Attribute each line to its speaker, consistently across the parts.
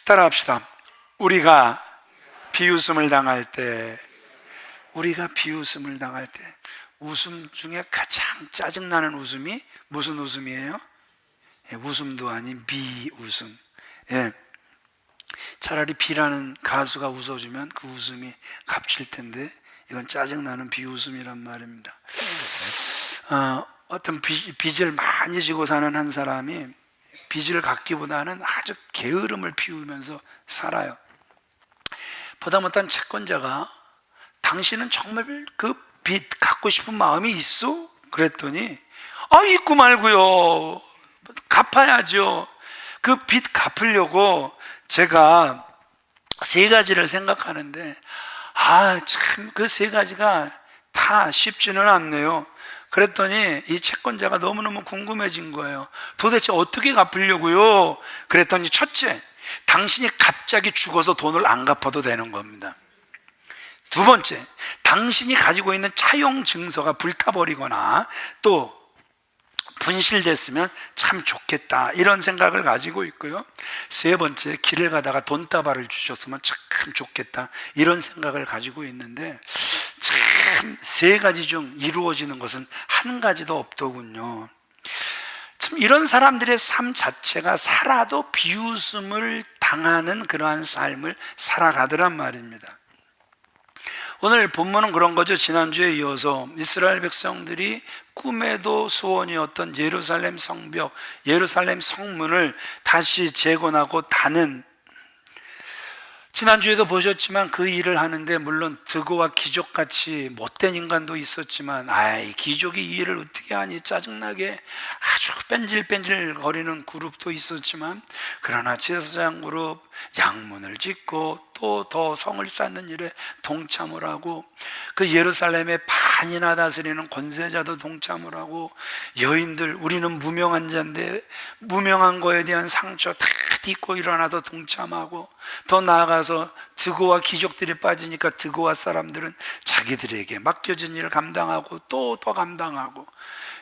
Speaker 1: 따라합시다. 우리가 비웃음을 당할 때, 웃음 중에 가장 짜증나는 웃음이 무슨 웃음이에요? 웃음도 아닌 비웃음. 차라리 비라는 가수가 웃어주면 그 웃음이 값질 텐데 이건 짜증나는 비웃음이란 말입니다. 어떤 빚을 많이 지고 사는 한 사람이 빚을 갚기보다는 아주 게으름을 피우면서 살아요. 보다 못한 채권자가 당신은 정말 그 빚 갚고 싶은 마음이 있어? 그랬더니 있고 말고요, 갚아야죠. 그 빚 갚으려고 제가 세 가지를 생각하는데 참 그 세 가지가 다 쉽지는 않네요. 그랬더니 이 채권자가 너무너무 궁금해진 거예요. 도대체 어떻게 갚으려고요? 그랬더니 첫째, 당신이 갑자기 죽어서 돈을 안 갚아도 되는 겁니다. 두 번째, 당신이 가지고 있는 차용 증서가 불타버리거나 또 분실됐으면 참 좋겠다, 이런 생각을 가지고 있고요. 세 번째, 길을 가다가 돈다발을 주셨으면 참 좋겠다, 이런 생각을 가지고 있는데 참 세 가지 중 이루어지는 것은 한 가지도 없더군요. 참 이런 사람들의 삶 자체가 살아도 비웃음을 당하는 그러한 삶을 살아가더란 말입니다. 오늘 본문은 그런 거죠. 지난주에 이어서 이스라엘 백성들이 꿈에도 소원이었던 예루살렘 성벽, 예루살렘 성문을 다시 재건하고 다는, 지난주에도 보셨지만 그 일을 하는데 물론 드고와 기족같이 못된 인간도 있었지만 기족이 이 일을 어떻게 하니 짜증나게 아주 뺀질뺀질 거리는 그룹도 있었지만, 그러나 제사장 그룹 양문을 짓고 또 더 성을 쌓는 일에 동참을 하고, 그 예루살렘의 반이나 다스리는 권세자도 동참을 하고, 여인들, 우리는 무명한 자인데 무명한 거에 대한 상처 다 딛고 일어나도 동참하고, 더 나아가서 드고와 귀족들이 빠지니까 드고와 사람들은 자기들에게 맡겨진 일을 감당하고 또 더 감당하고,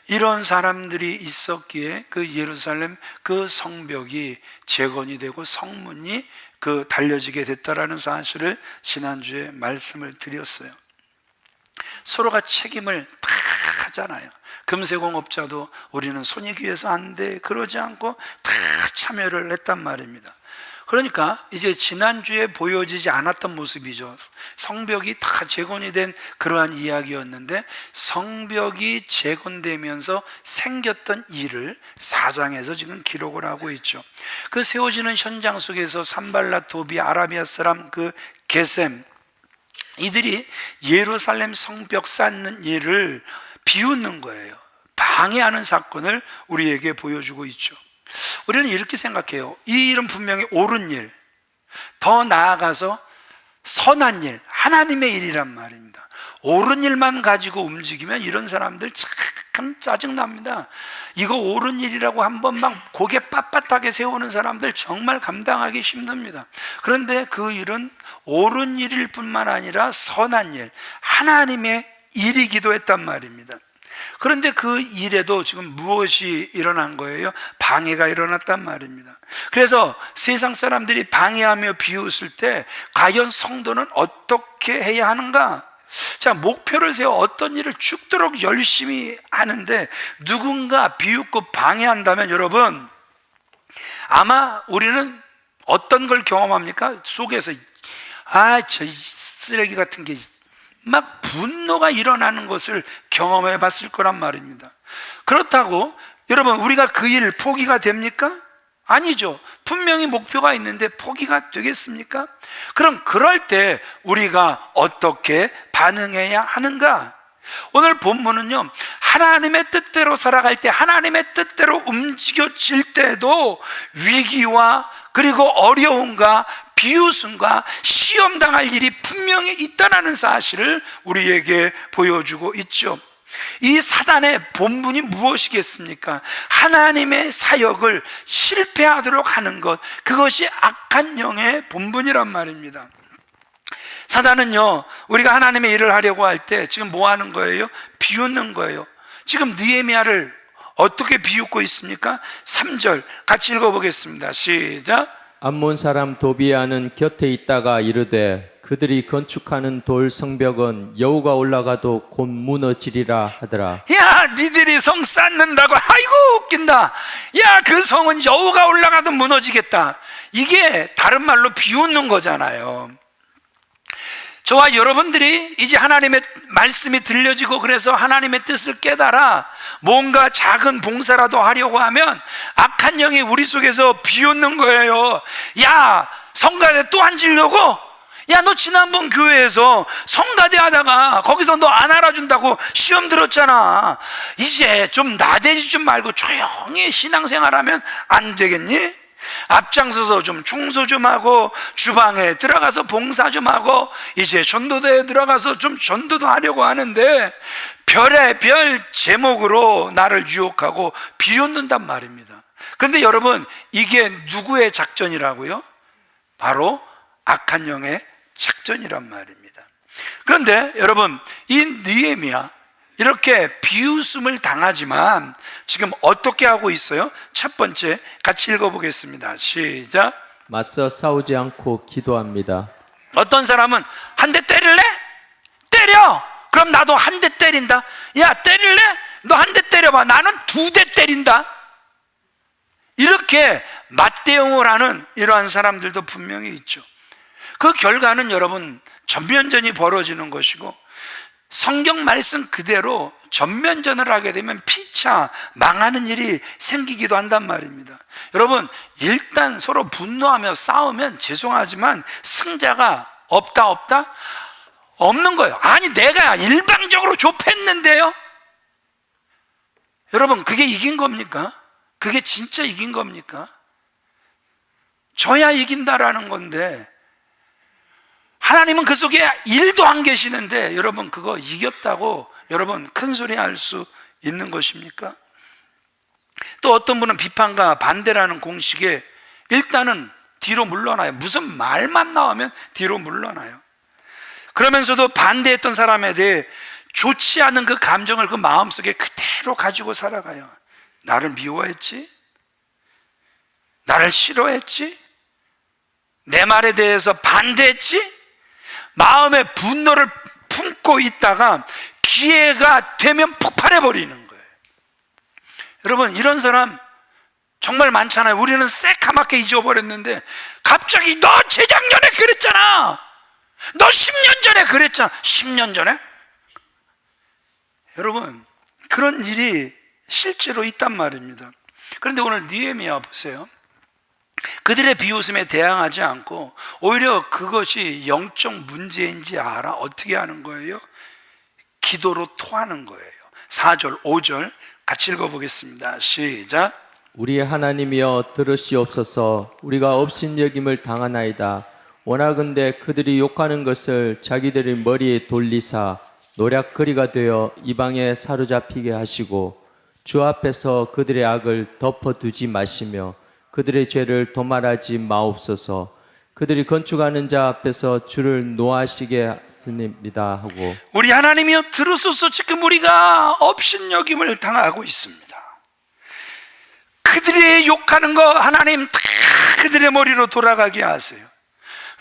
Speaker 1: 이런 사람들이 있었기에 그 예루살렘 그 성벽이 재건이 되고 성문이 달려지게 됐다라는 사실을 지난주에 말씀을 드렸어요. 서로가 책임을 다 하잖아요. 금세공업자도 우리는 손이 귀해서 안 돼, 그러지 않고 다 참여를 했단 말입니다. 그러니까 이제 지난주에 보여지지 않았던 모습이죠. 성벽이 다 재건이 된 그러한 이야기였는데, 성벽이 재건되면서 생겼던 일을 4장에서 지금 기록을 하고 있죠. 그 세워지는 현장 속에서 산발랏, 도비아, 아라비아 사람 그 게셈, 이들이 예루살렘 성벽 쌓는 일을 비웃는 거예요. 방해하는 사건을 우리에게 보여주고 있죠. 우리는 이렇게 생각해요. 이 일은 분명히 옳은 일, 더 나아가서 선한 일, 하나님의 일이란 말입니다. 옳은 일만 가지고 움직이면 이런 사람들 참 짜증납니다. 이거 옳은 일이라고 한번 막 고개 빳빳하게 세우는 사람들 정말 감당하기 힘듭니다. 그런데 그 일은 옳은 일일 뿐만 아니라 선한 일, 하나님의 일이기도 했단 말입니다. 그런데 그 일에도 지금 무엇이 일어난 거예요? 방해가 일어났단 말입니다. 그래서 세상 사람들이 방해하며 비웃을 때 과연 성도는 어떻게 해야 하는가? 자, 목표를 세워 어떤 일을 죽도록 열심히 하는데 누군가 비웃고 방해한다면 여러분, 아마 우리는 어떤 걸 경험합니까? 속에서 저 쓰레기 같은 게 막 분노가 일어나는 것을 경험해 봤을 거란 말입니다. 그렇다고 여러분, 우리가 그 일 포기가 됩니까? 아니죠. 분명히 목표가 있는데 포기가 되겠습니까? 그럼 그럴 때 우리가 어떻게 반응해야 하는가? 오늘 본문은요, 하나님의 뜻대로 살아갈 때, 하나님의 뜻대로 움직여질 때도 위기와 그리고 어려움과 비웃음과 시험당할 일이 분명히 있다는 사실을 우리에게 보여주고 있죠. 이 사단의 본분이 무엇이겠습니까? 하나님의 사역을 실패하도록 하는 것, 그것이 악한 영의 본분이란 말입니다. 사단은요, 우리가 하나님의 일을 하려고 할 때 지금 뭐 하는 거예요? 비웃는 거예요. 지금 느헤미야를 어떻게 비웃고 있습니까? 3절 같이 읽어보겠습니다. 시작.
Speaker 2: 암몬 사람 도비아는 곁에 있다가 이르되 그들이 건축하는 돌 성벽은 여호가 올라가도 곧 무너지리라 하더라.
Speaker 1: 야, 니들이 성 쌓는다고, 아이고 웃긴다. 야, 그 성은 여호가 올라가도 무너지겠다. 이게 다른 말로 비웃는 거잖아요. 저와 여러분들이 이제 하나님의 말씀이 들려지고 그래서 하나님의 뜻을 깨달아 뭔가 작은 봉사라도 하려고 하면 악한 영이 우리 속에서 비웃는 거예요. 야, 성가대 또 앉으려고? 야, 너 지난번 교회에서 성가대 하다가 거기서 너 안 알아준다고 시험 들었잖아. 이제 좀 나대지 좀 말고 조용히 신앙생활하면 안 되겠니? 앞장서서 좀 청소 좀 하고 주방에 들어가서 봉사 좀 하고 이제 전도대에 들어가서 좀 전도도 하려고 하는데 별의 별 제목으로 나를 유혹하고 비웃는단 말입니다. 그런데 여러분, 이게 누구의 작전이라고요? 바로 악한 영의 작전이란 말입니다. 그런데 여러분, 이 느헤미야 이렇게 비웃음을 당하지만 지금 어떻게 하고 있어요? 첫 번째 같이 읽어보겠습니다. 시작.
Speaker 2: 맞서 싸우지 않고 기도합니다.
Speaker 1: 어떤 사람은 한 대 때릴래? 때려! 그럼 나도 한 대 때린다. 야, 때릴래? 너 한 대 때려봐. 나는 2대 때린다. 이렇게 맞대응을 하는 이러한 사람들도 분명히 있죠. 그 결과는 여러분 전면전이 벌어지는 것이고 성경 말씀 그대로 전면전을 하게 되면 피차 망하는 일이 생기기도 한단 말입니다. 여러분, 일단 서로 분노하며 싸우면 죄송하지만 승자가 없다? 없는 거예요. 아니, 내가 일방적으로 좁혔는데요? 여러분, 그게 이긴 겁니까? 그게 진짜 이긴 겁니까? 져야 이긴다라는 건데 하나님은 그 속에 1도 안 계시는데 여러분, 그거 이겼다고 여러분 큰 소리 할 수 있는 것입니까? 또 어떤 분은 비판과 반대라는 공식에 일단은 뒤로 물러나요. 무슨 말만 나오면 뒤로 물러나요. 그러면서도 반대했던 사람에 대해 좋지 않은 그 감정을 그 마음속에 그대로 가지고 살아가요. 나를 미워했지? 나를 싫어했지? 내 말에 대해서 반대했지? 마음에 분노를 품고 있다가 기회가 되면 폭발해 버리는 거예요. 여러분, 이런 사람 정말 많잖아요. 우리는 새카맣게 잊어버렸는데 갑자기 너 재작년에 그랬잖아. 너 10년 전에 그랬잖아. 10년 전에? 여러분, 그런 일이 실제로 있단 말입니다. 그런데 오늘 느헤미야 보세요. 그들의 비웃음에 대항하지 않고 오히려 그것이 영적 문제인지 알아 어떻게 하는 거예요? 기도로 토하는 거예요. 4절, 5절 같이 읽어보겠습니다. 시작.
Speaker 2: 우리 하나님이여 들으시옵소서. 우리가 업신여김을 당하나이다. 원하건대 그들이 욕하는 것을 자기들의 머리에 돌리사 노략거리가 되어 이방에 사로잡히게 하시고 주 앞에서 그들의 악을 덮어두지 마시며 그들의 죄를 도말하지 마옵소서. 그들이 건축하는 자 앞에서 주를 노하시게 하십니다 하고.
Speaker 1: 우리 하나님이여 들으소서. 지금 우리가 업신여김을 당하고 있습니다. 그들이 욕하는 거 하나님 다 그들의 머리로 돌아가게 하세요.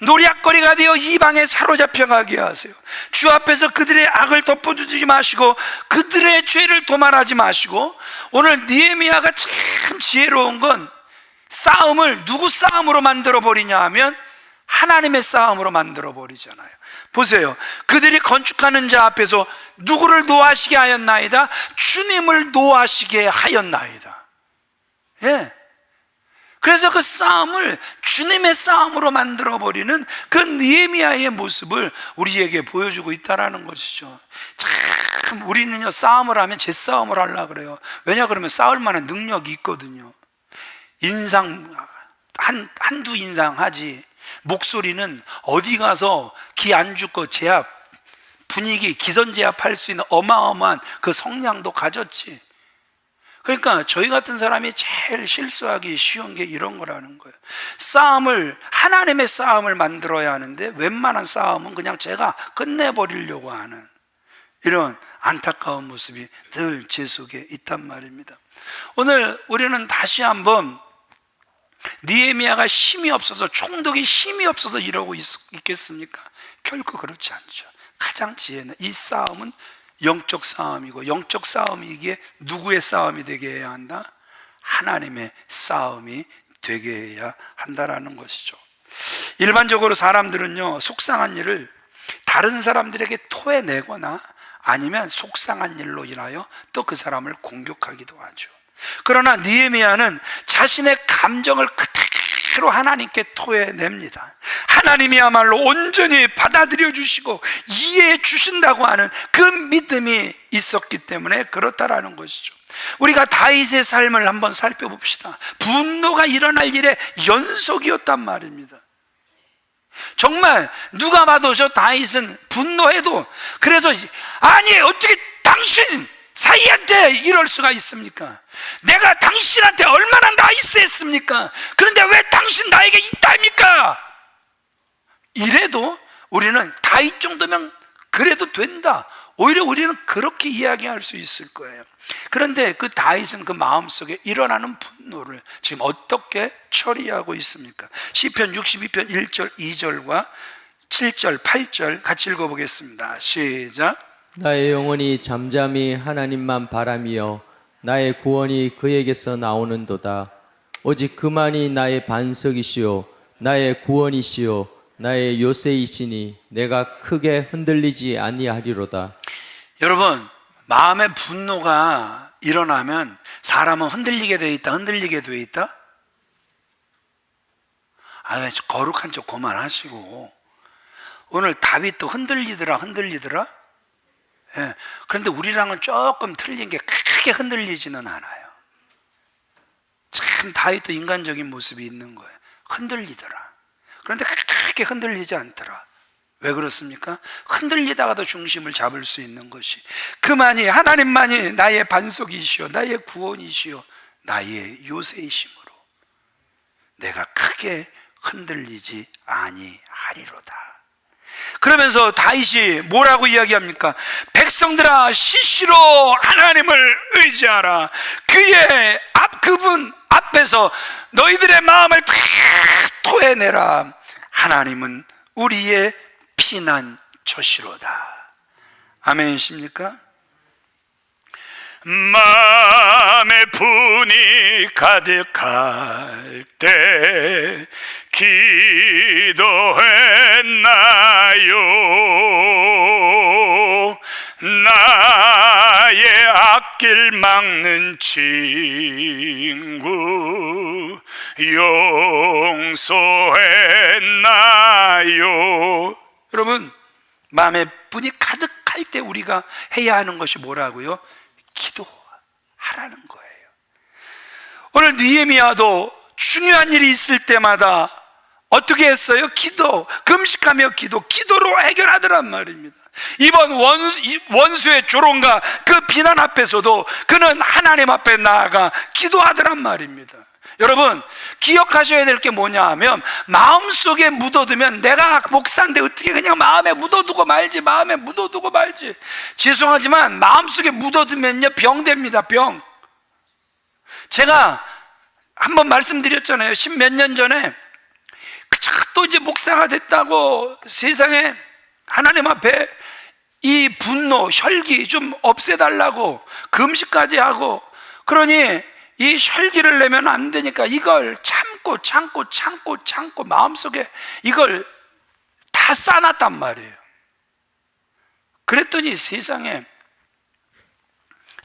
Speaker 1: 노략거리가 되어 이방에 사로잡혀가게 하세요. 주 앞에서 그들의 악을 덮어두지 마시고 그들의 죄를 도말하지 마시고. 오늘 느헤미야가 참 지혜로운 건 싸움을 누구 싸움으로 만들어 버리냐 하면 하나님의 싸움으로 만들어 버리잖아요. 보세요. 그들이 건축하는 자 앞에서 누구를 노하시게 하였나이다? 주님을 노하시게 하였나이다. 예. 그래서 그 싸움을 주님의 싸움으로 만들어 버리는 그 느헤미야의 모습을 우리에게 보여주고 있다라는 것이죠. 참 우리는요, 싸움을 하면 제 싸움을 하려고 그래요. 왜냐 그러면 싸울 만한 능력이 있거든요. 인상 한두 인상 하지. 목소리는 어디 가서 기 안 죽고 제압, 분위기 기선제압 할 수 있는 어마어마한 그 성량도 가졌지. 그러니까 저희 같은 사람이 제일 실수하기 쉬운 게 이런 거라는 거예요. 싸움을, 하나님의 싸움을 만들어야 하는데 웬만한 싸움은 그냥 제가 끝내버리려고 하는 이런 안타까운 모습이 늘 제 속에 있단 말입니다. 오늘 우리는 다시 한번 느헤미야가 힘이 없어서, 총독이 힘이 없어서 이러고 있겠습니까? 결코 그렇지 않죠. 가장 지혜는, 이 싸움은 영적 싸움이고, 영적 싸움이기에 누구의 싸움이 되게 해야 한다? 하나님의 싸움이 되게 해야 한다라는 것이죠. 일반적으로 사람들은요, 속상한 일을 다른 사람들에게 토해내거나 아니면 속상한 일로 인하여 또 그 사람을 공격하기도 하죠. 그러나 느헤미야는 자신의 감정을 그대로 하나님께 토해냅니다. 하나님이야말로 온전히 받아들여 주시고 이해해 주신다고 하는 그 믿음이 있었기 때문에 그렇다라는 것이죠. 우리가 다윗의 삶을 한번 살펴봅시다. 분노가 일어날 일의 연속이었단 말입니다. 정말 누가 봐도 저 다윗은 분노해도, 그래서 아니 어떻게 당신 사이한테 이럴 수가 있습니까? 내가 당신한테 얼마나 나이스했습니까? 그런데 왜 당신 나에게 이따입니까? 이래도 우리는 다윗 정도면 그래도 된다, 오히려 우리는 그렇게 이야기할 수 있을 거예요. 그런데 그 다윗은 그 마음속에 일어나는 분노를 지금 어떻게 처리하고 있습니까? 시편 62편 1절 2절과 7절 8절 같이 읽어보겠습니다. 시작.
Speaker 2: 나의 영혼이 잠잠히 하나님만 바라며 나의 구원이 그에게서 나오는도다. 오직 그만이 나의 반석이시요 나의 구원이시요 나의 요새이시니 내가 크게 흔들리지 아니하리로다.
Speaker 1: 여러분, 마음의 분노가 일어나면 사람은 흔들리게 돼 있다, 흔들리게 돼 있다? 아, 거룩한 척 그만하시고. 오늘 다윗도 흔들리더라. 예. 그런데 우리랑은 조금 틀린 게, 크게 흔들리지는 않아요. 참 다윗도 인간적인 모습이 있는 거예요. 흔들리더라. 그런데 크게 흔들리지 않더라. 왜 그렇습니까? 흔들리다가도 중심을 잡을 수 있는 것이, 그만이, 하나님만이 나의 반석이시오 나의 구원이시오 나의 요새이심으로 내가 크게 흔들리지 아니하리로다. 그러면서 다윗이 뭐라고 이야기합니까? 백성들아, 시시로 하나님을 의지하라. 그분 앞에서 너희들의 마음을 다 토해내라. 하나님은 우리의 피난처시로다. 아멘이십니까? 마음의 분이 가득할 때 기도했나요? 나의 앞길 막는 친구 용서했나요? 여러분, 마음의 분이 가득할 때 우리가 해야 하는 것이 뭐라고요? 기도하라는 거예요. 오늘 느헤미야도 중요한 일이 있을 때마다 어떻게 했어요? 금식하며 기도로 해결하더란 말입니다. 이번 원수의 조롱과 그 비난 앞에서도 그는 하나님 앞에 나아가 기도하더란 말입니다. 여러분, 기억하셔야 될 게 뭐냐 하면, 마음속에 묻어두면, 내가 목사인데 어떻게 그냥 마음에 묻어두고 말지. 죄송하지만 마음속에 묻어두면요, 병됩니다. 병. 제가 한번 말씀드렸잖아요. 10몇 년 전에 또 이제 목사가 됐다고 세상에 하나님 앞에 이 분노, 혈기 좀 없애달라고 금식까지 하고, 그러니 이 혈기를 내면 안 되니까 이걸 참고 마음속에 이걸 다 쌓아놨단 말이에요. 그랬더니 세상에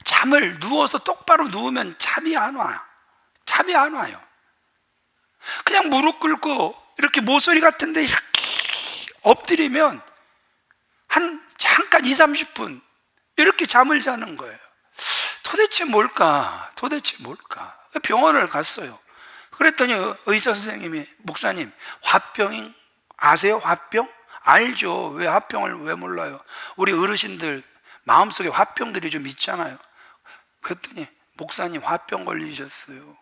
Speaker 1: 잠을 누워서 똑바로 누우면 잠이 안 와요. 그냥 무릎 꿇고 이렇게 모서리 같은데 이렇게 엎드리면 잠깐 20-30분 이렇게 잠을 자는 거예요. 도대체 뭘까? 병원을 갔어요. 그랬더니 의사 선생님이, 목사님, 화병 아세요? 화병? 알죠. 왜 화병을 왜 몰라요? 우리 어르신들 마음속에 화병들이 좀 있잖아요. 그랬더니 목사님 화병 걸리셨어요.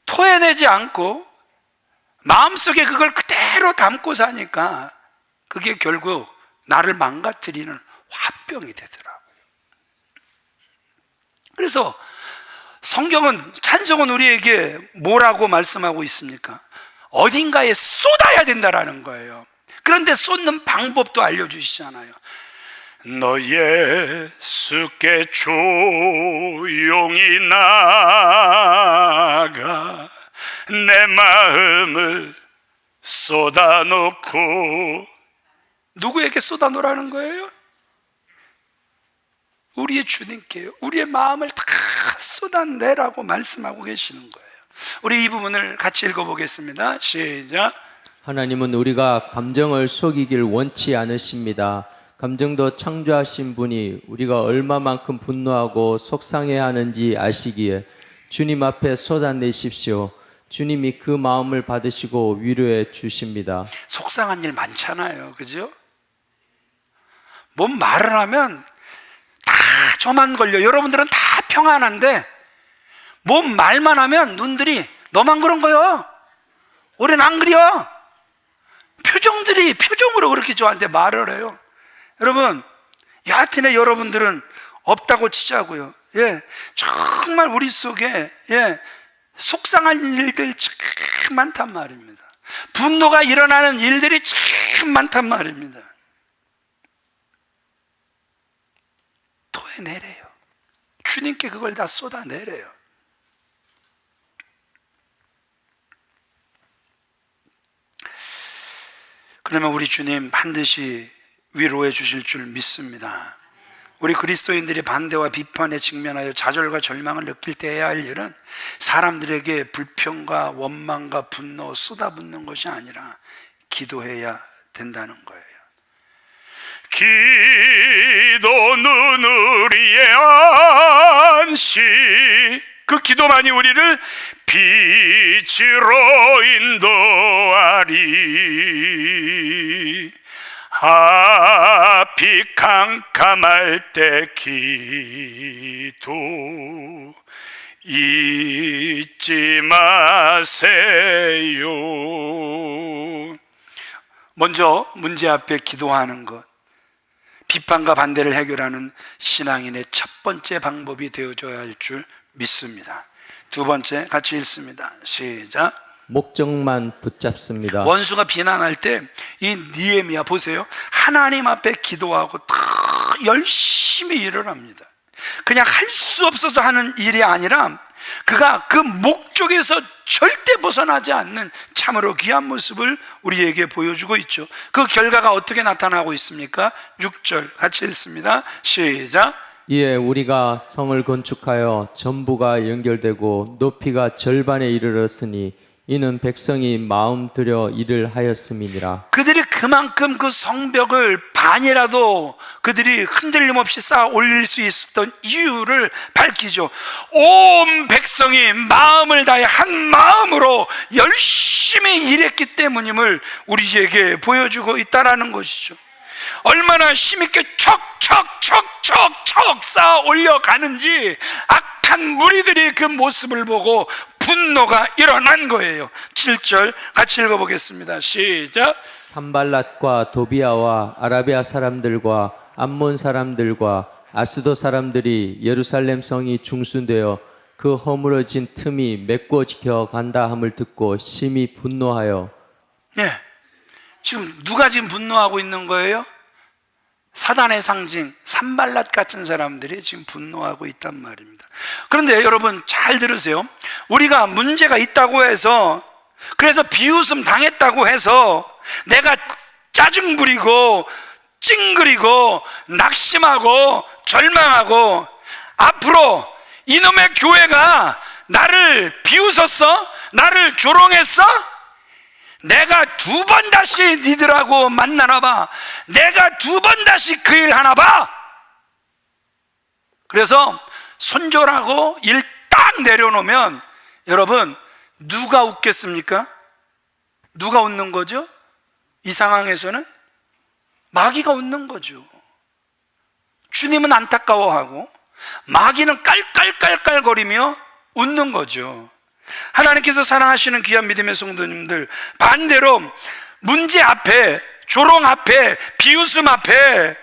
Speaker 1: 토해내지 않고 마음속에 그걸 그대로 담고 사니까 그게 결국 나를 망가뜨리는 화병이 되더라고요. 그래서 성경은, 찬송은 우리에게 뭐라고 말씀하고 있습니까? 어딘가에 쏟아야 된다라는 거예요. 그런데 쏟는 방법도 알려주시잖아요. 너 예수께 조용히 나가 내 마음을 쏟아놓고. 누구에게 쏟아놓으라는 거예요? 우리의 주님께 우리의 마음을 다 쏟아내라고 말씀하고 계시는 거예요. 우리 이 부분을 같이 읽어보겠습니다. 시작.
Speaker 2: 하나님은 우리가 감정을 속이길 원치 않으십니다. 감정도 창조하신 분이 우리가 얼마만큼 분노하고 속상해하는지 아시기에 주님 앞에 쏟아내십시오. 주님이 그 마음을 받으시고 위로해 주십니다.
Speaker 1: 속상한 일 많잖아요, 그죠? 뭔 말을 하면 다 저만 걸려. 여러분들은 다 평안한데 뭔 말만 하면 눈들이 너만 그런 거요. 올해는 안 그려. 표정으로 그렇게 저한테 말을 해요. 여러분, 여하튼에 여러분들은 없다고 치자고요. 예, 정말 우리 속에 속상한 일들 참 많단 말입니다. 분노가 일어나는 일들이 참 많단 말입니다. 토해내래요. 주님께 그걸 다 쏟아내래요. 그러면 우리 주님 반드시 위로해 주실 줄 믿습니다. 우리 그리스도인들이 반대와 비판에 직면하여 좌절과 절망을 느낄 때 해야 할 일은 사람들에게 불평과 원망과 분노 쏟아붓는 것이 아니라 기도해야 된다는 거예요. 기도는 우리의 안식. 그 기도만이 우리를 빛으로 인도하리. 앞이 캄캄할 때 기도 잊지 마세요. 먼저 문제 앞에 기도하는 것, 비판과 반대를 해결하는 신앙인의 첫 번째 방법이 되어줘야 할 줄 믿습니다. 두 번째 같이 읽습니다. 시작.
Speaker 2: 목적만 붙잡습니다.
Speaker 1: 원수가 비난할 때 이 느헤미야 보세요. 하나님 앞에 기도하고 다 열심히 일을 합니다. 그냥 할 수 없어서 하는 일이 아니라 그가 그 목적에서 절대 벗어나지 않는 참으로 귀한 모습을 우리에게 보여주고 있죠. 그 결과가 어떻게 나타나고 있습니까? 6절 같이 읽습니다. 시작.
Speaker 2: 이에 우리가 성을 건축하여 전부가 연결되고 높이가 절반에 이르렀으니 이는 백성이 마음 들여 일을 하였음이니라.
Speaker 1: 그들이 그만큼 그 성벽을 반이라도 그들이 흔들림 없이 쌓아 올릴 수 있었던 이유를 밝히죠. 온 백성이 마음을 다해 한 마음으로 열심히 일했기 때문임을 우리에게 보여주고 있다는 것이죠. 얼마나 힘있게 척척척척척 쌓아 올려가는지 악한 무리들이 그 모습을 보고 분노가 일어난 거예요. 7절 같이 읽어보겠습니다. 시작.
Speaker 2: 산발랏과 도비아와 아라비아 사람들과 암몬 사람들과 아스도 사람들이 예루살렘 성이 중순되어 그 허물어진 틈이 메꿔져 간다 함을 듣고 심히 분노하여.
Speaker 1: 네, 지금 누가 지금 분노하고 있는 거예요? 사단의 상징 산발랏 같은 사람들이 지금 분노하고 있단 말입니다. 그런데 여러분 잘 들으세요. 우리가 문제가 있다고 해서, 그래서 비웃음 당했다고 해서 내가 짜증 부리고 찡그리고 낙심하고 절망하고 앞으로 이놈의 교회가 나를 비웃었어? 나를 조롱했어? 내가 두 번 다시 니들하고 만나나 봐. 내가 두 번 다시 그 일 하나 봐. 그래서 손절하고 일 딱 내려놓으면 여러분 누가 웃겠습니까? 누가 웃는 거죠? 이 상황에서는 마귀가 웃는 거죠. 주님은 안타까워하고 마귀는 깔깔깔깔거리며 웃는 거죠. 하나님께서 사랑하시는 귀한 믿음의 성도님들, 반대로 문제 앞에, 조롱 앞에, 비웃음 앞에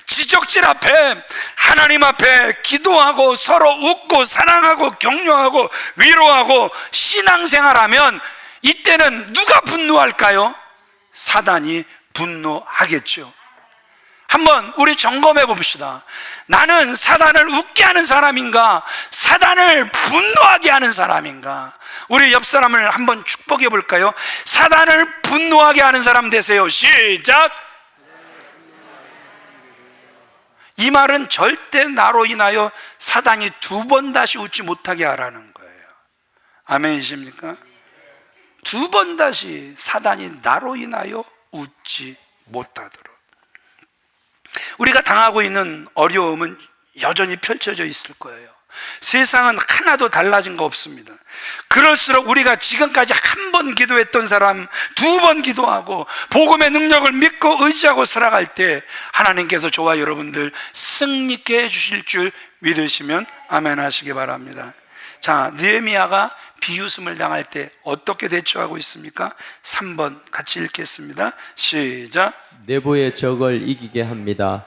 Speaker 1: 지적질 앞에, 하나님 앞에 기도하고 서로 웃고 사랑하고 격려하고 위로하고 신앙생활하면 이때는 누가 분노할까요? 사단이 분노하겠죠. 한번 우리 점검해 봅시다. 나는 사단을 웃게 하는 사람인가, 사단을 분노하게 하는 사람인가? 우리 옆 사람을 한번 축복해 볼까요? 사단을 분노하게 하는 사람 되세요. 시작. 이 말은 절대 나로 인하여 사단이 두 번 다시 웃지 못하게 하라는 거예요. 아멘이십니까? 두 번 다시 사단이 나로 인하여 웃지 못하도록. 우리가 당하고 있는 어려움은 여전히 펼쳐져 있을 거예요. 세상은 하나도 달라진 거 없습니다. 그럴수록 우리가 지금까지 한 번 기도했던 사람 두 번 기도하고 복음의 능력을 믿고 의지하고 살아갈 때 하나님께서 저와 여러분들 승리케 해주실 줄 믿으시면 아멘 하시기 바랍니다. 자, 느헤미야가 비웃음을 당할 때 어떻게 대처하고 있습니까? 3번 같이 읽겠습니다. 시작.
Speaker 2: 내부의 적을 이기게 합니다.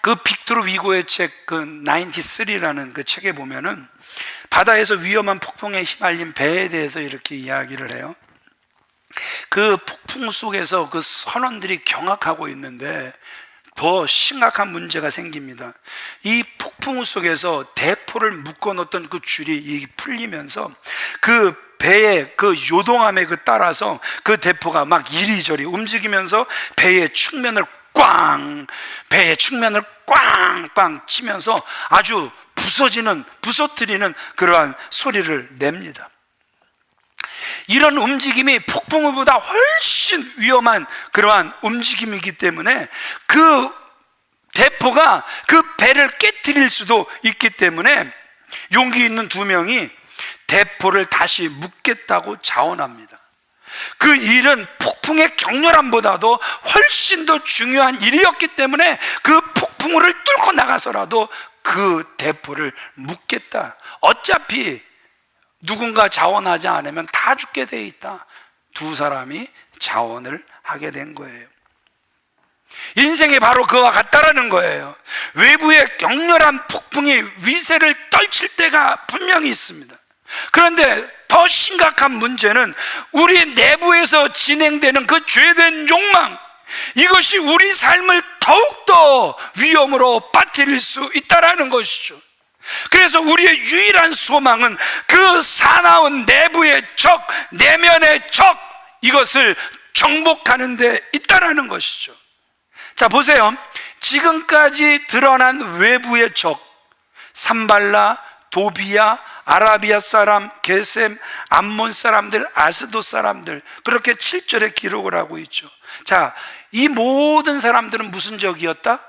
Speaker 1: 그 빅토르 위고의 책, 그 93라는 그 책에 보면은 바다에서 위험한 폭풍에 휘말린 배에 대해서 이렇게 이야기를 해요. 그 폭풍 속에서 그 선원들이 경악하고 있는데 더 심각한 문제가 생깁니다. 이 폭풍 속에서 대포를 묶어 놓던 그 줄이 풀리면서 그 배의 그 요동함에 따라서 그 대포가 막 이리저리 움직이면서 배의 측면을 꽝꽝 치면서 아주 부서뜨리는 그러한 소리를 냅니다. 이런 움직임이 폭풍우보다 훨씬 위험한 그러한 움직임이기 때문에 그 대포가 그 배를 깨트릴 수도 있기 때문에 용기 있는 두 명이 대포를 다시 묶겠다고 자원합니다. 그 일은 폭풍의 격렬함보다도 훨씬 더 중요한 일이었기 때문에 그 폭풍우를 뚫고 나가서라도 그 대포를 묶겠다. 어차피 누군가 자원하지 않으면 다 죽게 돼 있다. 두 사람이 자원을 하게 된 거예요. 인생이 바로 그와 같다라는 거예요. 외부의 격렬한 폭풍이 위세를 떨칠 때가 분명히 있습니다. 그런데 더 심각한 문제는 우리 내부에서 진행되는 그 죄된 욕망, 이것이 우리 삶을 더욱더 위험으로 빠뜨릴 수 있다는 것이죠. 그래서 우리의 유일한 소망은 그 사나운 내부의 적, 내면의 적, 이것을 정복하는 데 있다는 것이죠. 자, 보세요. 지금까지 드러난 외부의 적, 산발라, 도비야, 아라비아 사람, 게셈, 암몬 사람들, 아스도 사람들, 그렇게 7절에 기록을 하고 있죠. 자, 이 모든 사람들은 무슨 적이었다?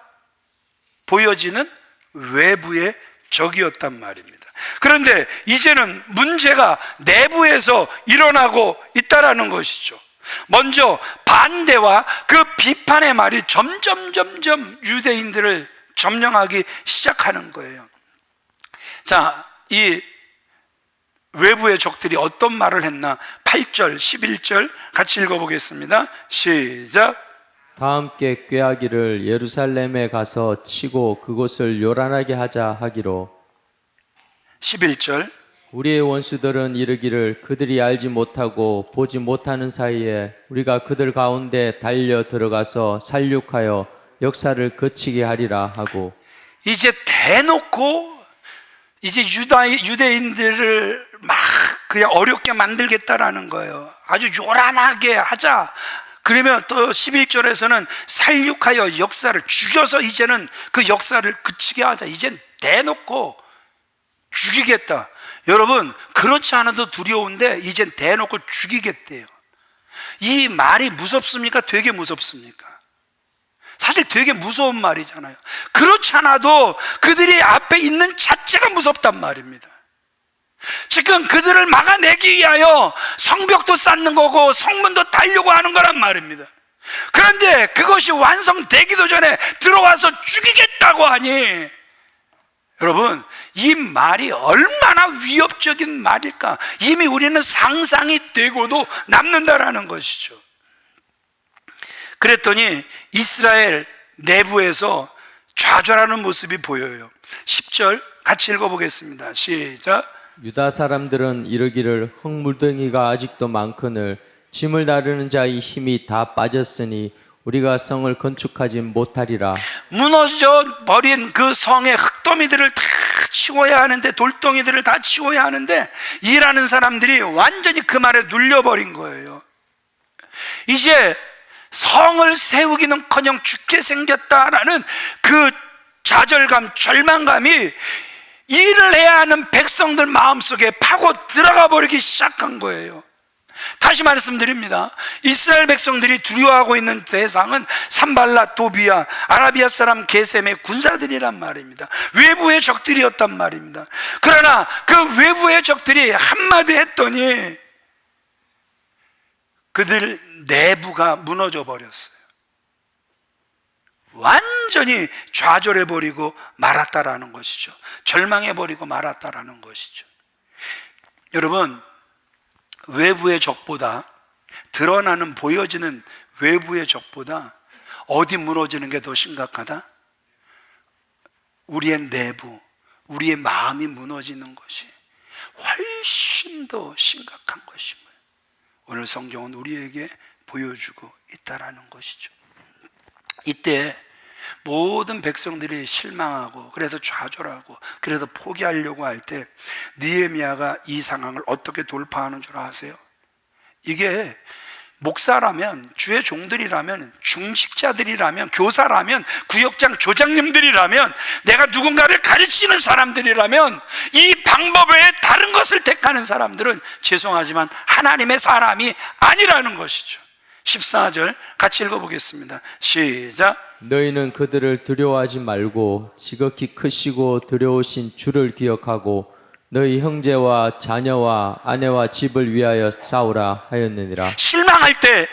Speaker 1: 보여지는 외부의 적이었단 말입니다. 그런데 이제는 문제가 내부에서 일어나고 있다라는 것이죠. 먼저 반대와 그 비판의 말이 점점 유대인들을 점령하기 시작하는 거예요. 자, 이 외부의 적들이 어떤 말을 했나? 8절, 11절 같이 읽어보겠습니다. 시작.
Speaker 2: 다 함께 꾀하기를 예루살렘에 가서 치고 그곳을 요란하게 하자 하기로.
Speaker 1: 11절.
Speaker 2: 우리의 원수들은 이르기를 그들이 알지 못하고 보지 못하는 사이에 우리가 그들 가운데 달려 들어가서 살육하여 역사를 거치게 하리라 하고.
Speaker 1: 이제 대놓고 이제 유대인들을 막 그냥 어렵게 만들겠다라는 거예요. 아주 요란하게 하자. 그러면 또 11절에서는 살육하여 역사를 죽여서 이제는 그 역사를 그치게 하자. 이젠 대놓고 죽이겠다. 여러분, 그렇지 않아도 두려운데 이젠 대놓고 죽이겠대요. 이 말이 무섭습니까? 되게 무섭습니까? 사실 되게 무서운 말이잖아요. 그렇지 않아도 그들이 앞에 있는 자체가 무섭단 말입니다. 지금 그들을 막아내기 위하여 성벽도 쌓는 거고 성문도 달려고 하는 거란 말입니다. 그런데 그것이 완성되기도 전에 들어와서 죽이겠다고 하니, 여러분, 이 말이 얼마나 위협적인 말일까? 이미 우리는 상상이 되고도 남는다라는 것이죠. 그랬더니 이스라엘 내부에서 좌절하는 모습이 보여요. 10절 같이 읽어보겠습니다. 시작.
Speaker 2: 유다 사람들은 이르기를 흙물덩이가 아직도 많거늘 짐을 나르는 자의 힘이 다 빠졌으니 우리가 성을 건축하지 못하리라.
Speaker 1: 무너져 버린 그 성의 흙더미들을 다 치워야 하는데, 돌덩이들을 다 치워야 하는데, 일하는 사람들이 완전히 그 말에 눌려버린 거예요. 이제 성을 세우기는커녕 죽게 생겼다라는 그 좌절감, 절망감이 일을 해야 하는 백성들 마음속에 파고 들어가 버리기 시작한 거예요. 다시 말씀드립니다. 이스라엘 백성들이 두려워하고 있는 대상은 산발랏, 도비야, 아라비아 사람 게셈의 군사들이란 말입니다. 외부의 적들이었단 말입니다. 그러나 그 외부의 적들이 한마디 했더니 그들 내부가 무너져 버렸어요. 완전히 좌절해버리고 말았다라는 것이죠. 절망해버리고 말았다라는 것이죠. 여러분, 외부의 적보다, 드러나는 보여지는 외부의 적보다 어디 무너지는 게 더 심각하다? 우리의 내부, 우리의 마음이 무너지는 것이 훨씬 더 심각한 것임을 오늘 성경은 우리에게 보여주고 있다라는 것이죠. 이때 모든 백성들이 실망하고, 그래서 좌절하고, 그래서 포기하려고 할 때 느헤미야가 이 상황을 어떻게 돌파하는 줄 아세요? 이게 목사라면, 주의 종들이라면, 중직자들이라면, 교사라면, 구역장 조장님들이라면, 내가 누군가를 가르치는 사람들이라면, 이 방법 외에 다른 것을 택하는 사람들은 죄송하지만 하나님의 사람이 아니라는 것이죠. 14절 같이 읽어보겠습니다. 시작.
Speaker 2: 너희는 그들을 두려워하지 말고 지극히 크시고 두려우신 주를 기억하고 너희 형제와 자녀와 아내와 집을 위하여 싸우라 하였느니라.
Speaker 1: 실망할 때,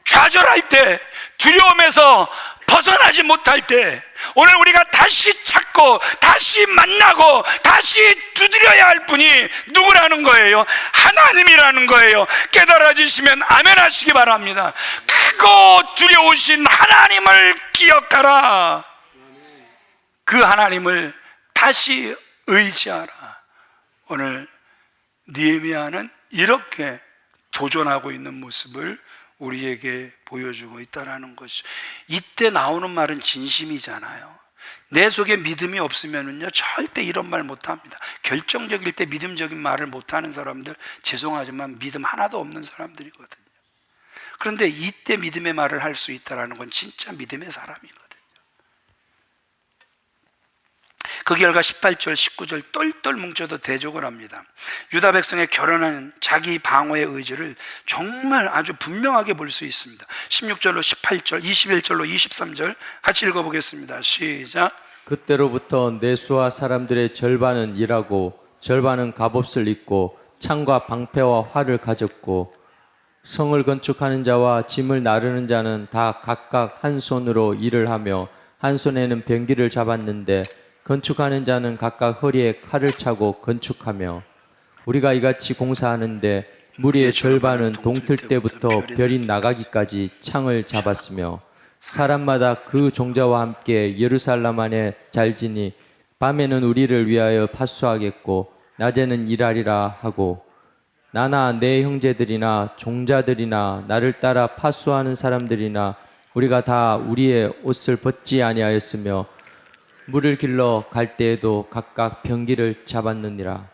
Speaker 1: 좌절할 때, 두려움에서 벗어나지 못할 때, 오늘 우리가 다시 찾고 다시 만나고 다시 두드려야 할 분이 누구라는 거예요? 하나님이라는 거예요. 깨달아지시면 아멘 하시기 바랍니다. 크고 두려우신 하나님을 기억하라. 그 하나님을 다시 의지하라. 오늘 느헤미야는 이렇게 도전하고 있는 모습을 우리에게 보여주고 있다는 것이죠. 이때 나오는 말은 진심이잖아요. 내 속에 믿음이 없으면요 절대 이런 말 못합니다. 결정적일 때 믿음적인 말을 못하는 사람들, 죄송하지만 믿음 하나도 없는 사람들이거든요. 그런데 이때 믿음의 말을 할 수 있다는 건 진짜 믿음의 사람이거든요. 그 결과 18절, 19절 똘똘 뭉쳐도 대적을 합니다. 유다 백성의 결혼한 자기 방어의 의지를 정말 아주 분명하게 볼 수 있습니다. 16절로 18절, 21절로 23절 같이 읽어보겠습니다. 시작.
Speaker 2: 그때로부터 내수와 사람들의 절반은 일하고 절반은 갑옷을 입고 창과 방패와 활을 가졌고 성을 건축하는 자와 짐을 나르는 자는 다 각각 한 손으로 일을 하며 한 손에는 병기를 잡았는데 건축하는 자는 각각 허리에 칼을 차고 건축하며 우리가 이같이 공사하는데 무리의 절반은 동틀 때부터 별이 나가기까지 창을 잡았으며 사람마다 그 종자와 함께 예루살렘 안에 잘 지니 밤에는 우리를 위하여 파수하겠고 낮에는 일하리라 하고 나나 내 형제들이나 종자들이나 나를 따라 파수하는 사람들이나 우리가 다 우리의 옷을 벗지 아니하였으며 물을 길러 갈 때에도 각각 병기를 잡았느니라.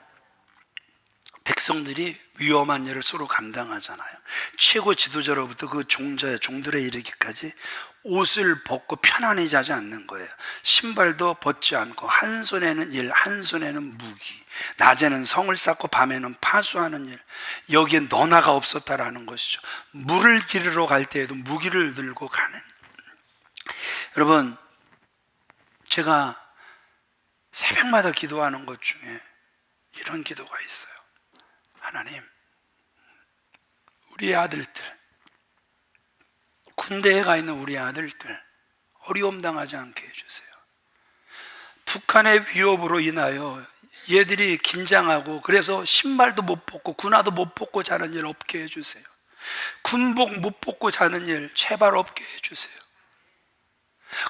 Speaker 1: 백성들이 위험한 일을 서로 감당하잖아요. 최고 지도자로부터 그 종들에 이르기까지 옷을 벗고 편안히 자지 않는 거예요. 신발도 벗지 않고 한 손에는 일, 한 손에는 무기, 낮에는 성을 쌓고 밤에는 파수하는 일, 여기에 너나가 없었다라는 것이죠. 물을 기르러 갈 때에도 무기를 들고 가는. 여러분, 제가 새벽마다 기도하는 것 중에 이런 기도가 있어요. 하나님, 우리 아들들, 군대에 가 있는 우리 아들들 어려움 당하지 않게 해주세요. 북한의 위협으로 인하여 얘들이 긴장하고 그래서 신발도 못 벗고 군화도 못 벗고 자는 일 없게 해주세요. 군복 못 벗고 자는 일 제발 없게 해주세요.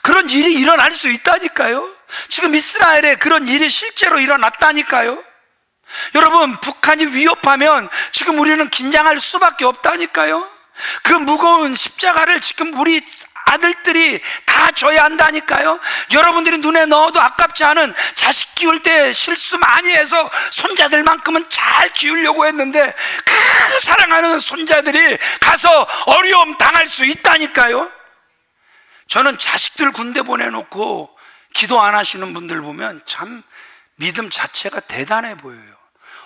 Speaker 1: 그런 일이 일어날 수 있다니까요. 지금 이스라엘에 그런 일이 실제로 일어났다니까요. 여러분, 북한이 위협하면 지금 우리는 긴장할 수밖에 없다니까요. 그 무거운 십자가를 지금 우리 아들들이 다 져야 한다니까요. 여러분들이 눈에 넣어도 아깝지 않은 자식 키울 때 실수 많이 해서 손자들만큼은 잘 키우려고 했는데 그 사랑하는 손자들이 가서 어려움 당할 수 있다니까요. 저는 자식들 군대 보내놓고 기도 안 하시는 분들 보면 참 믿음 자체가 대단해 보여요.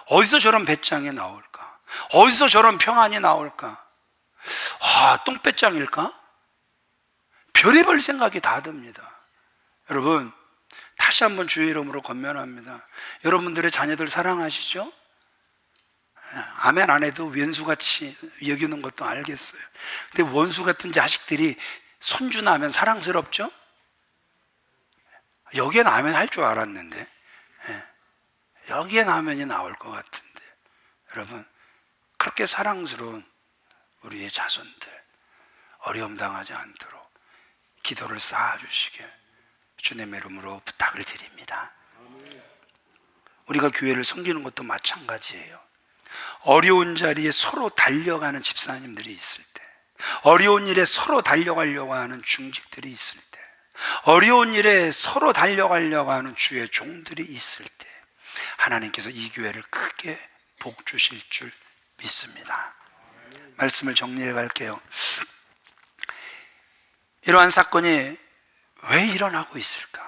Speaker 1: 어디서 저런 배짱이 나올까? 어디서 저런 평안이 나올까? 똥배짱일까? 별의별 생각이 다 듭니다. 여러분, 다시 한번 주의 이름으로 권면합니다. 여러분들의 자녀들 사랑하시죠? 아멘 안 해도 왼수같이 여기는 것도 알겠어요. 근데 원수 같은 자식들이 손주 나면 사랑스럽죠? 여기엔 아멘 할 줄 알았는데, 여기엔 아멘이 나올 것 같은데, 여러분, 그렇게 사랑스러운 우리의 자손들 어려움 당하지 않도록 기도를 쌓아주시길 주님의 이름으로 부탁을 드립니다. 우리가 교회를 섬기는 것도 마찬가지예요. 어려운 자리에 서로 달려가는 집사님들이 있을 때, 어려운 일에 서로 달려가려고 하는 중직들이 있을 때, 어려운 일에 서로 달려가려고 하는 주의 종들이 있을 때 하나님께서 이 교회를 크게 복 주실 줄 믿습니다. 말씀을 정리해 갈게요. 이러한 사건이 왜 일어나고 있을까?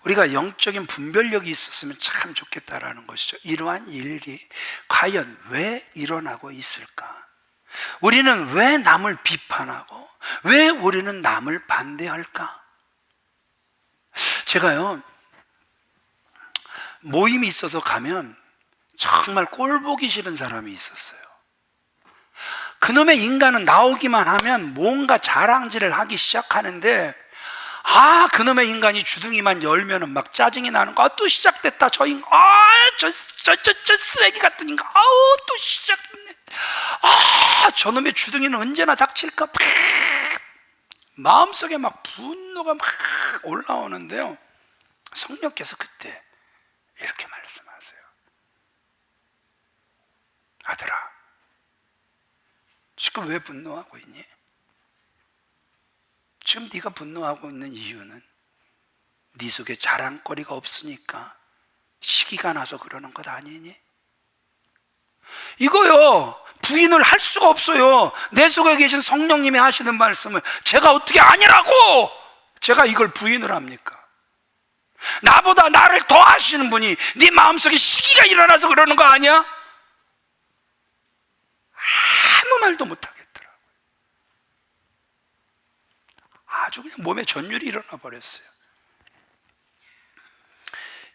Speaker 1: 우리가 영적인 분별력이 있었으면 참 좋겠다라는 것이죠. 이러한 일이 과연 왜 일어나고 있을까? 우리는 왜 남을 비판하고 왜 우리는 남을 반대할까? 제가요, 모임이 있어서 가면 정말 꼴 보기 싫은 사람이 있었어요. 그놈의 인간은 나오기만 하면 뭔가 자랑질을 하기 시작하는데, 그놈의 인간이 주둥이만 열면은 막 짜증이 나는 거. 또 시작됐다. 저 인간, 저 쓰레기 같은 인간. 또 시작됐네. 저놈의 주둥이는 언제나 닥칠까? 마음속에 막 분노가 막 올라오는데요. 성령께서 그때 이렇게 말씀하세요. 아들아, 지금 왜 분노하고 있니? 지금 네가 분노하고 있는 이유는 네 속에 자랑거리가 없으니까 시기가 나서 그러는 것 아니니? 이거요, 부인을 할 수가 없어요. 내 속에 계신 성령님이 하시는 말씀을 제가 어떻게 아니라고 제가 이걸 부인을 합니까? 나보다 나를 더 아시는 분이 네 마음속에 시기가 일어나서 그러는 거 아니야? 아무 말도 못하겠더라고요. 아주 그냥 몸에 전율이 일어나 버렸어요.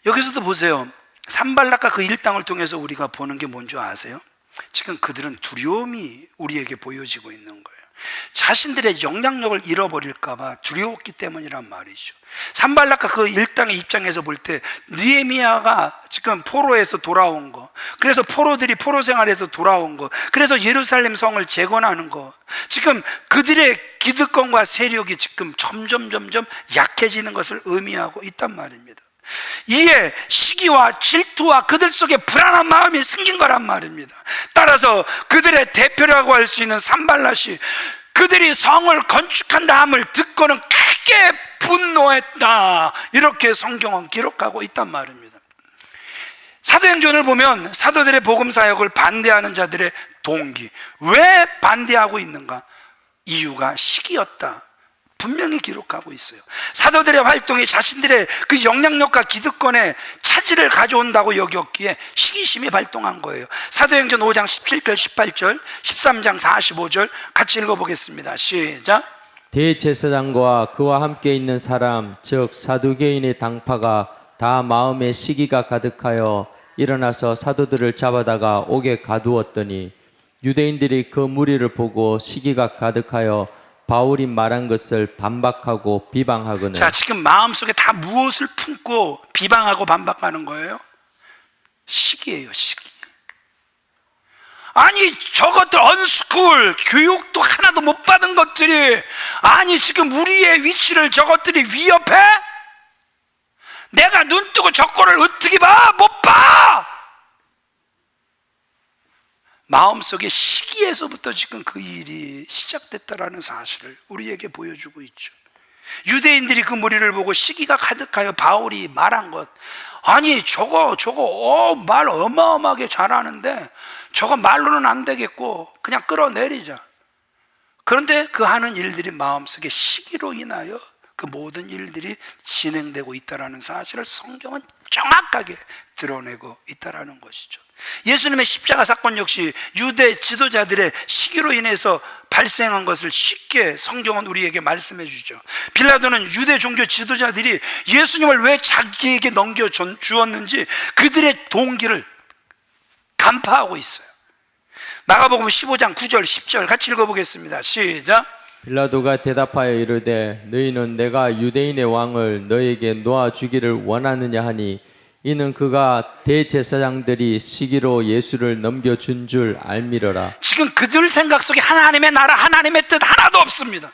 Speaker 1: 여기서도 보세요. 산발락과 그 일당을 통해서 우리가 보는 게 뭔지 아세요? 지금 그들은 두려움이 우리에게 보여지고 있는 거예요. 자신들의 영향력을 잃어버릴까 봐 두려웠기 때문이란 말이죠. 산발락과 그 일당의 입장에서 볼 때 느헤미야가 지금 포로에서 돌아온 거, 그래서 포로들이 포로 생활에서 돌아온 거, 그래서 예루살렘 성을 재건하는 거, 지금 그들의 기득권과 세력이 지금 점점 약해지는 것을 의미하고 있단 말입니다. 이에 시기와 질투와 그들 속에 불안한 마음이 생긴 거란 말입니다. 따라서 그들의 대표라고 할 수 있는 산발랏이 그들이 성을 건축한다 함을 듣고는 크게 분노했다, 이렇게 성경은 기록하고 있단 말입니다. 사도행전을 보면 사도들의 복음 사역을 반대하는 자들의 동기, 왜 반대하고 있는가? 이유가 시기였다, 분명히 기록하고 있어요. 사도들의 활동이 자신들의 그 영향력과 기득권에 차질을 가져온다고 여겼기에 시기심이 발동한 거예요. 사도행전 5장 17절 18절 13장 45절 같이 읽어보겠습니다. 시작.
Speaker 2: 대제사장과 그와 함께 있는 사람 즉 사두개인의 당파가 다 마음에 시기가 가득하여 일어나서 사도들을 잡아다가 옥에 가두었더니 유대인들이 그 무리를 보고 시기가 가득하여 바울이 말한 것을 반박하고 비방하거늘.
Speaker 1: 자, 지금 마음속에 다 무엇을 품고 비방하고 반박하는 거예요? 시기예요, 시기. 아니 저것들 언스쿨 교육도 하나도 못 받은 것들이, 아니 지금 우리의 위치를 저것들이 위협해? 내가 눈 뜨고 저 꼴을 어떻게 봐? 못 봐! 마음속의 시기에서부터 지금 그 일이 시작됐다라는 사실을 우리에게 보여주고 있죠. 유대인들이 그 무리를 보고 시기가 가득하여 바울이 말한 것, 아니 저거 말 어마어마하게 잘하는데 저거 말로는 안 되겠고 그냥 끌어내리자. 그런데 그 하는 일들이 마음속의 시기로 인하여 그 모든 일들이 진행되고 있다는 사실을 성경은 정확하게 드러내고 있다는 것이죠. 예수님의 십자가 사건 역시 유대 지도자들의 시기로 인해서 발생한 것을 쉽게 성경은 우리에게 말씀해 주죠. 빌라도는 유대 종교 지도자들이 예수님을 왜 자기에게 넘겨주었는지 그들의 동기를 간파하고 있어요. 마가복음 15장 9절 10절 같이 읽어보겠습니다. 시작.
Speaker 2: 빌라도가 대답하여 이르되 너희는 내가 유대인의 왕을 너에게 놓아주기를 원하느냐 하니 이는 그가 대제사장들이 시기로 예수를 넘겨준 줄 알미러라.
Speaker 1: 지금 그들 생각 속에 하나님의 나라, 하나님의 뜻 하나도 없습니다.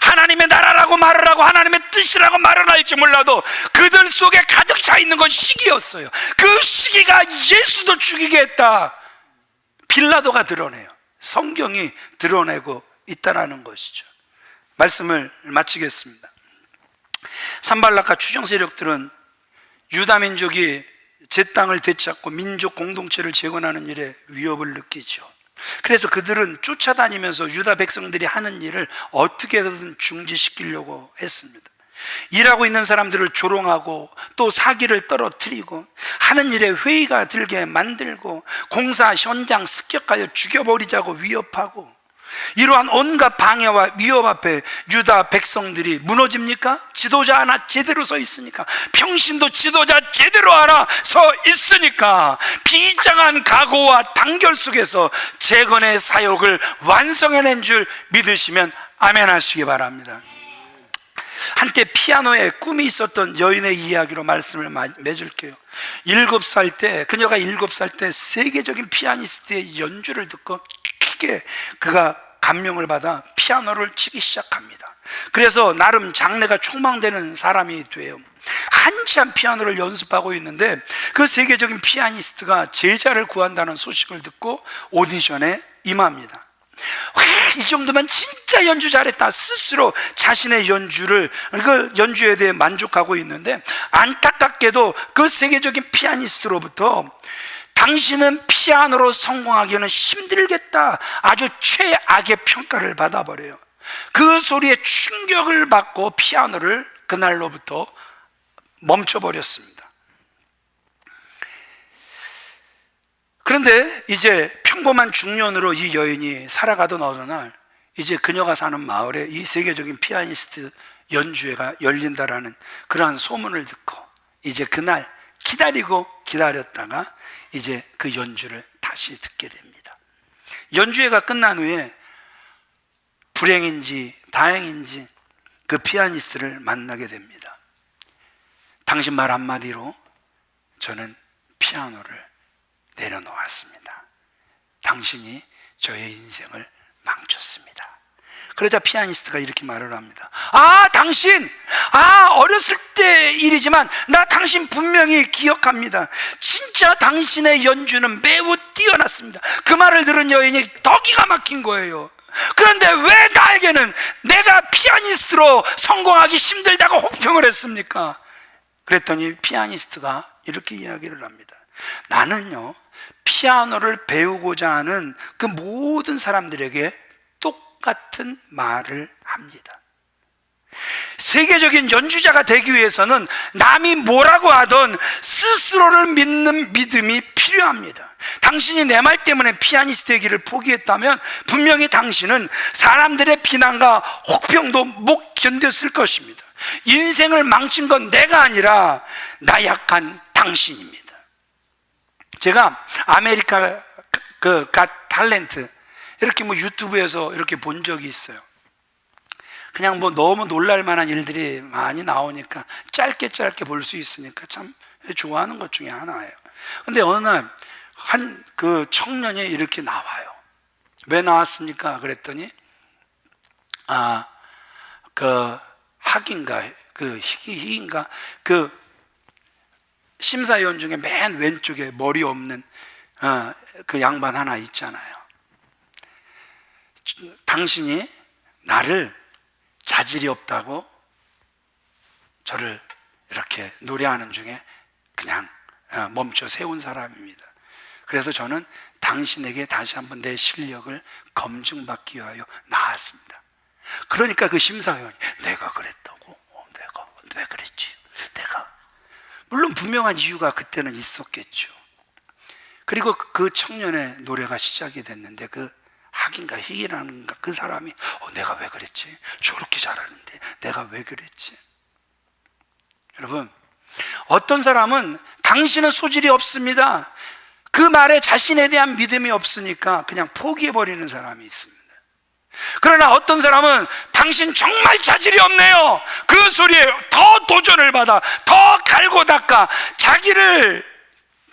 Speaker 1: 하나님의 나라라고 말을 하고 하나님의 뜻이라고 말을 할지 몰라도 그들 속에 가득 차 있는 건 시기였어요. 그 시기가 예수도 죽이게 했다. 빌라도가 드러내요. 성경이 드러내고 있다는 것이죠. 말씀을 마치겠습니다. 산발락과 추종 세력들은 유다 민족이 제 땅을 되찾고 민족 공동체를 재건하는 일에 위협을 느끼죠. 그래서 그들은 쫓아다니면서 유다 백성들이 하는 일을 어떻게든 중지시키려고 했습니다. 일하고 있는 사람들을 조롱하고 또 사기를 떨어뜨리고 하는 일에 회의가 들게 만들고 공사 현장 습격하여 죽여버리자고 위협하고, 이러한 온갖 방해와 위협 앞에 유다 백성들이 무너집니까? 지도자 하나 제대로 서 있으니까, 평신도 지도자 제대로 하나 서 있으니까 비장한 각오와 단결 속에서 재건의 사역을 완성해낸 줄 믿으시면 아멘 하시기 바랍니다. 한때 피아노에 꿈이 있었던 여인의 이야기로 말씀을 맺을게요. 7살 때, 그녀가 7살 때 세계적인 피아니스트의 연주를 듣고 크게 그가 감명을 받아 피아노를 치기 시작합니다. 그래서 나름 장래가 촉망되는 사람이 돼요. 한참 피아노를 연습하고 있는데 그 세계적인 피아니스트가 제자를 구한다는 소식을 듣고 오디션에 임합니다. 이 정도면 진짜 연주 잘했다, 스스로 자신의 그 연주에 대해 만족하고 있는데, 안타깝게도 그 세계적인 피아니스트로부터 당신은 피아노로 성공하기는 힘들겠다, 아주 최악의 평가를 받아버려요. 그 소리에 충격을 받고 피아노를 그날로부터 멈춰버렸습니다. 그런데 이제 평범한 중년으로 이 여인이 살아가던 어느 날, 이제 그녀가 사는 마을에 이 세계적인 피아니스트 연주회가 열린다라는 그러한 소문을 듣고 이제 그날 기다렸다가 이제 그 연주를 다시 듣게 됩니다. 연주회가 끝난 후에 불행인지 다행인지 그 피아니스트를 만나게 됩니다. 당신 말 한마디로 저는 피아노를 내려놓았습니다. 당신이 저의 인생을 망쳤습니다. 그러자 피아니스트가 이렇게 말을 합니다. 당신! 어렸을 때 일이지만 나 당신 분명히 기억합니다. 진짜 당신의 연주는 매우 뛰어났습니다. 그 말을 들은 여인이 더 기가 막힌 거예요. 그런데 왜 나에게는 내가 피아니스트로 성공하기 힘들다고 혹평을 했습니까? 그랬더니 피아니스트가 이렇게 이야기를 합니다. 나는요, 피아노를 배우고자 하는 그 모든 사람들에게 똑같은 말을 합니다. 세계적인 연주자가 되기 위해서는 남이 뭐라고 하던 스스로를 믿는 믿음이 필요합니다. 당신이 내 말 때문에 피아니스트의 길을 포기했다면 분명히 당신은 사람들의 비난과 혹평도 못 견뎠을 것입니다. 인생을 망친 건 내가 아니라 나약한 당신입니다. 제가 아메리카 갓 탤런트 이렇게 유튜브에서 이렇게 본 적이 있어요. 그냥 너무 놀랄 만한 일들이 많이 나오니까 짧게 볼 수 있으니까 참 좋아하는 것 중에 하나예요. 근데 어느 날 한 그 청년이 이렇게 나와요. 왜 나왔습니까? 그랬더니 그 학인가 그 희인가 그 심사위원 중에 맨 왼쪽에 머리 없는 그 양반 하나 있잖아요. 당신이 나를 자질이 없다고 저를 이렇게 노래하는 중에 그냥 멈춰 세운 사람입니다. 그래서 저는 당신에게 다시 한번 내 실력을 검증받기 위하여 나왔습니다. 그러니까 그 심사위원이 내가 그랬다고? 내가 왜 그랬지? 내가 물론 분명한 이유가 그때는 있었겠죠. 그리고 그 청년의 노래가 시작이 됐는데 그 학인가 희라는 그 사람이 내가 왜 그랬지? 저렇게 잘하는데 내가 왜 그랬지? 여러분, 어떤 사람은 당신은 소질이 없습니다. 그 말에 자신에 대한 믿음이 없으니까 그냥 포기해버리는 사람이 있습니다. 그러나 어떤 사람은 당신 정말 자질이 없네요. 그 소리에 더 도전을 받아 더 갈고 닦아 자기를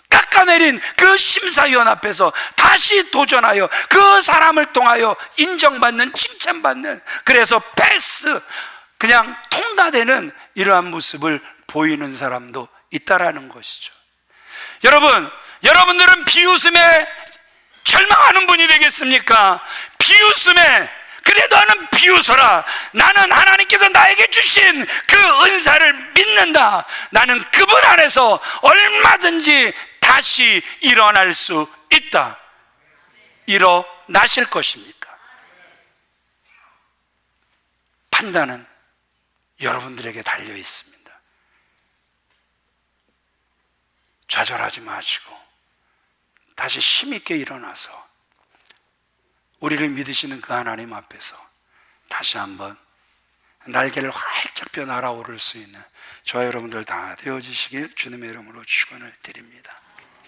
Speaker 1: 깎아내린 그 심사위원 앞에서 다시 도전하여 그 사람을 통하여 인정받는, 칭찬받는, 그래서 패스, 그냥 통과되는 이러한 모습을 보이는 사람도 있다라는 것이죠. 여러분들은 비웃음에 절망하는 분이 되겠습니까? 비웃음에 그래 너는 비웃어라. 나는 하나님께서 나에게 주신 그 은사를 믿는다. 나는 그분 안에서 얼마든지 다시 일어날 수 있다. 일어나실 것입니까? 판단은 여러분들에게 달려 있습니다. 좌절하지 마시고 다시 힘있게 일어나서 우리를 믿으시는 그 하나님 앞에서 다시 한번 날개를 활짝 펴 날아오를 수 있는 저와 여러분들 다 되어지시길 주님의 이름으로 축원을 드립니다.